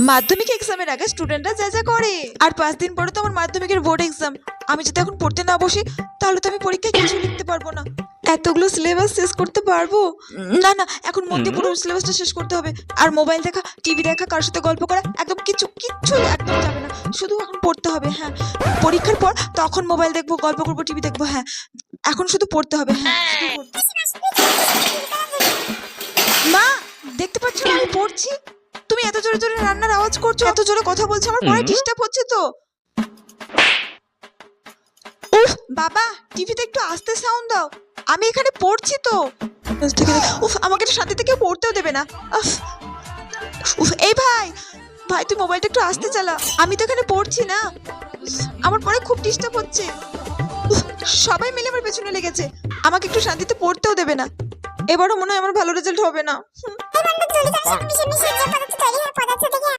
মাধ্যমিক এক্সামের আগে স্টুডেন্টরা যা যা করে, আর 5 দিন পরে তো আমার মাধ্যমিকের বোর্ড এক্সাম। আমি যদি এখন পড়তে না বসি তাহলে তো আমি পরীক্ষায় কিছু লিখতে পারবো না। এতগুলো সিলেবাস শেষ করতে পারবো না? না, এখন মন দিয়ে পুরো সিলেবাসটা শেষ করতে হবে। আর মোবাইল দেখা, টিভি দেখা, কার সাথে গল্প করা একদম কিচ্ছু একদম যাবে না। শুধু এখন পড়তে হবে। হ্যাঁ, পরীক্ষার পর তখন মোবাইল দেখবো, গল্প করবো, টিভি দেখবো। হ্যাঁ, এখন শুধু পড়তে হবে। হ্যাঁ, শুধু পড়তে। মা, দেখতে পাচ্ছ না আমি পড়ছি? তুমি এত জোরে জোরে রান্নার আওয়াজ করছো, এত জোরে কথা বলছো, আমার পড়ায় ডিস্টার্ব হচ্ছে তো। উফ বাবা, টিভিতে একটু আস্তে সাউন্ড দাও, আমি এখানে পড়ছি তো। উফ, আমাকে একটু শান্তি থেকে পড়তেও দেবে না। উফ উফ, এই ভাই ভাই, তুই মোবাইলটা একটু আস্তে চালা, আমি তো এখানে পড়ছি না। আমার পড়ায় খুব ডিস্টার্ব হচ্ছে। উফ, সবাই মিলে আমার পেছনে লেগেছে, আমাকে একটু শান্তিতে পড়তেও দেবে না। এবারও মনে হয় আমার ভালো রেজাল্ট হবে না।